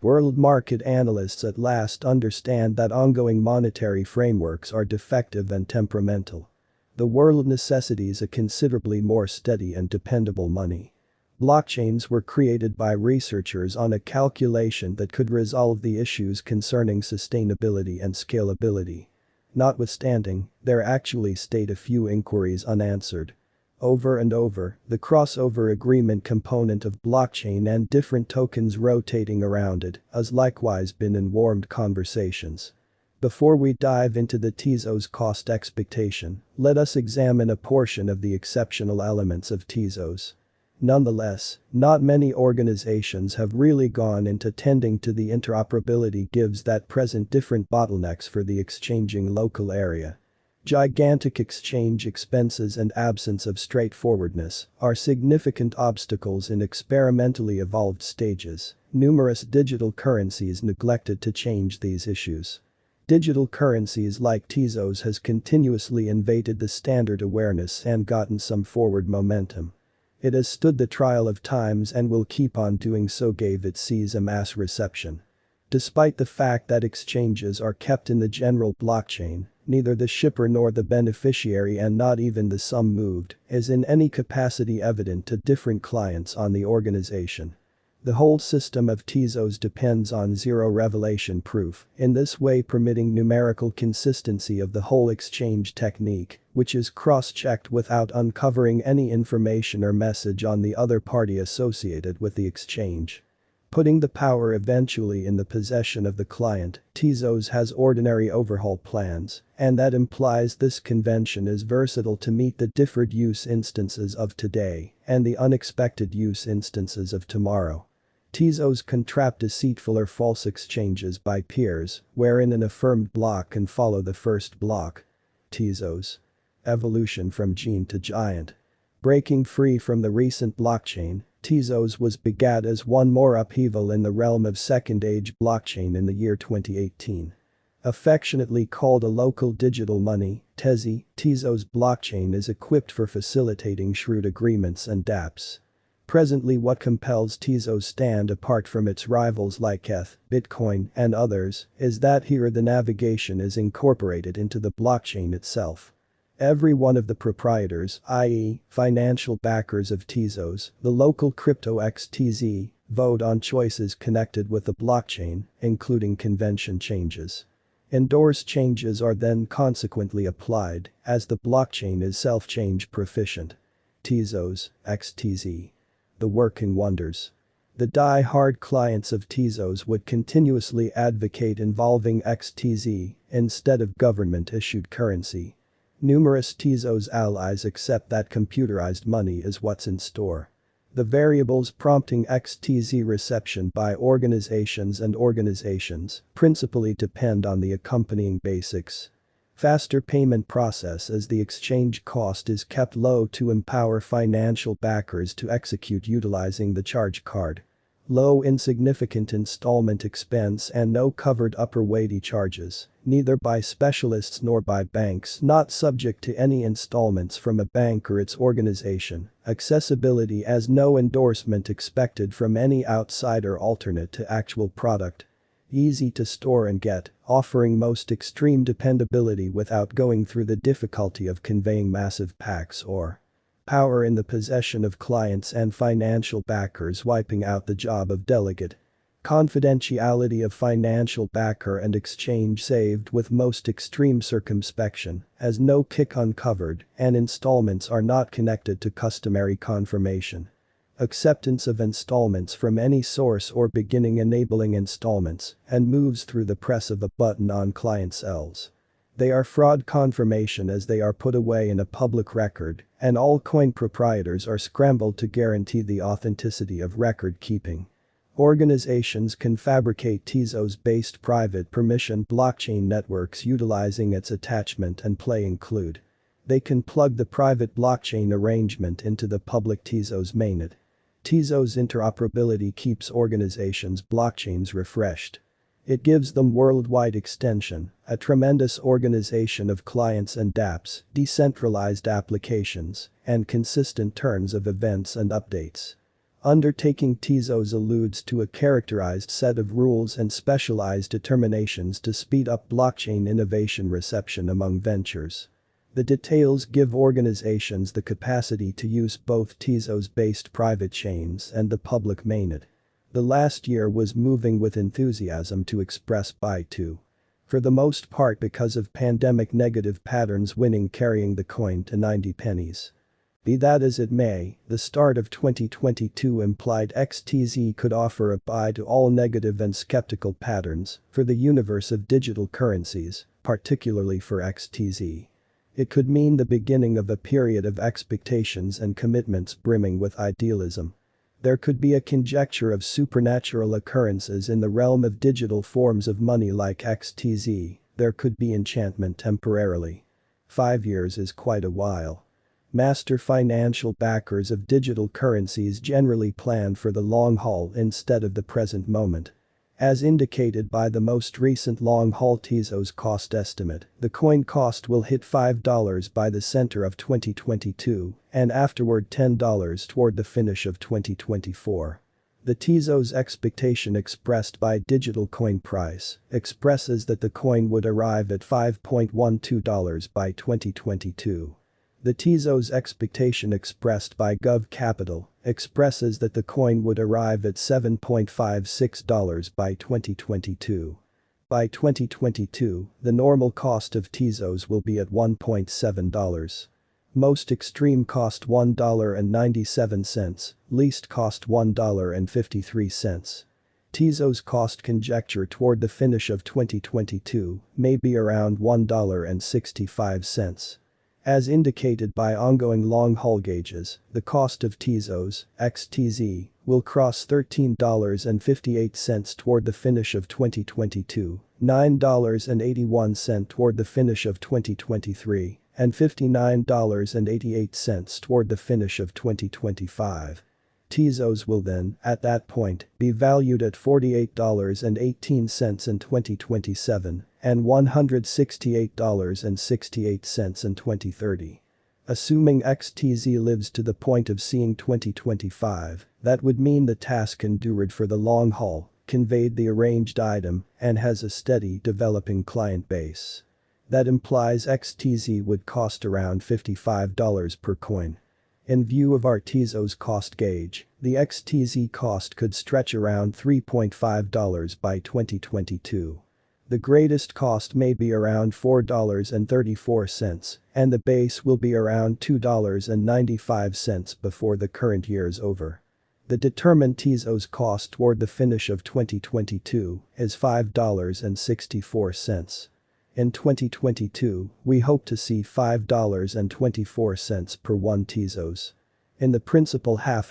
World market analysts at last understand that ongoing monetary frameworks are defective and temperamental. The world necessitates a considerably more steady and dependable money. Blockchains were created by researchers on a calculation that could resolve the issues concerning sustainability and scalability. Notwithstanding, there actually stayed a few inquiries unanswered. Over and over, the crossover agreement component of blockchain and different tokens rotating around it has likewise been in warmed conversations. Before we dive into the Tezos cost expectation, let us examine a portion of the exceptional elements of Tezos. Nonetheless, not many organizations have really gone into tending to the interoperability gives that present different bottlenecks for the exchanging local area. Gigantic exchange expenses and absence of straightforwardness are significant obstacles in experimentally evolved stages. Numerous digital currencies neglected to change these issues. Digital currencies like Tezos has continuously invaded the standard awareness and gotten some forward momentum. It has stood the trial of times and will keep on doing so gave it sees a mass reception. Despite the fact that exchanges are kept in the general blockchain, neither the shipper nor the beneficiary and not even the sum moved is in any capacity evident to different clients on the organization. The whole system of Tezos depends on zero revelation proof, in this way permitting numerical consistency of the whole exchange technique, which is cross-checked without uncovering any information or message on the other party associated with the exchange. Putting the power eventually in the possession of the client, Tezos has ordinary overhaul plans, and that implies this convention is versatile to meet the differed use instances of today and the unexpected use instances of tomorrow. Tezos contract deceitful or false exchanges by peers, wherein an affirmed block can follow the first block. Tezos. Evolution from gene to giant. Breaking free from the recent blockchain, Tezos was begat as one more upheaval in the realm of second-age blockchain in the year 2018. Affectionately called a local digital money, Tezos blockchain is equipped for facilitating shrewd agreements and dApps. Presently what compels Tezos stand apart from its rivals like ETH, Bitcoin, and others, is that here the navigation is incorporated into the blockchain itself. Every one of the proprietors, i.e., financial backers of Tezos, the local crypto XTZ, vote on choices connected with the blockchain, including convention changes. Endorsed changes are then consequently applied, as the blockchain is self-change proficient. Tezos, XTZ. The working wonders. The die-hard clients of Tezos would continuously advocate involving XTZ instead of government-issued currency. Numerous Tezos allies accept that computerized money is what's in store. The variables prompting XTZ reception by organizations principally depend on the accompanying basics. Faster payment process as the exchange cost is kept low to empower financial backers to execute utilizing the charge card. Low insignificant installment expense and no covered upper weighty charges, neither by specialists nor by banks not subject to any installments from a bank or its organization. Accessibility as no endorsement expected from any outsider alternate to actual product. Easy to store and get, offering most extreme dependability without going through the difficulty of conveying massive packs or power in the possession of clients and financial backers wiping out the job of delegate. Confidentiality of financial backer and exchange saved with most extreme circumspection, as no kick uncovered and installments are not connected to customary confirmation. Acceptance of installments from any source or beginning enabling installments and moves through the press of a button on client cells. They are fraud confirmation as they are put away in a public record, and all coin proprietors are scrambled to guarantee the authenticity of record keeping. Organizations can fabricate Tezos-based private permission blockchain networks utilizing its attachment and play include. They can plug the private blockchain arrangement into the public Tezos mainnet. Tezos interoperability keeps organizations' blockchains refreshed. It gives them worldwide extension, a tremendous organization of clients and dApps, decentralized applications, and consistent turns of events and updates. Undertaking Tezos alludes to a characterized set of rules and specialized determinations to speed up blockchain innovation reception among ventures. The details give organizations the capacity to use both Tezos-based private chains and the public mainnet. The last year was moving with enthusiasm to express by two. For the most part because of pandemic negative patterns winning carrying the coin to 90 pennies. Be that as it may, the start of 2022 implied XTZ could offer a buy to all negative and skeptical patterns for the universe of digital currencies, particularly for XTZ. It could mean the beginning of a period of expectations and commitments brimming with idealism. There could be a conjecture of supernatural occurrences in the realm of digital forms of money like XTZ, there could be enchantment temporarily. 5 years is quite a while. Master financial backers of digital currencies generally plan for the long haul instead of the present moment. As indicated by the most recent long-haul Tezos cost estimate, the coin cost will hit $5 by the center of 2022 and afterward $10 toward the finish of 2024. The Tezos expectation expressed by digital coin price expresses that the coin would arrive at $5.12 by 2022. The Tezos expectation expressed by Gov Capital expresses that the coin would arrive at $7.56 by 2022. By 2022, the normal cost of Tezos will be at $1.7. Most extreme cost $1.97, least cost $1.53. Tezos cost conjecture toward the finish of 2022 may be around $1.65. As indicated by ongoing long-haul gauges, the cost of Tezos, XTZ, will cross $13.58 toward the finish of 2022, $9.81 toward the finish of 2023, and $59.88 toward the finish of 2025. Tezos will then, at that point, be valued at $48.18 in 2027 and $168.68 in 2030. Assuming XTZ lives to the point of seeing 2025, that would mean the task endured for the long haul, conveyed the arranged item, and has a steady developing client base. That implies XTZ would cost around $55 per coin. In view of our Tezos cost gauge, the XTZ cost could stretch around $3.5 by 2022. The greatest cost may be around $4.34, and the base will be around $2.95 before the current year's over. The determined Tezos cost toward the finish of 2022 is $5.64. In 2022, we hope to see $5.24 per 1 Tezos. In the principal half of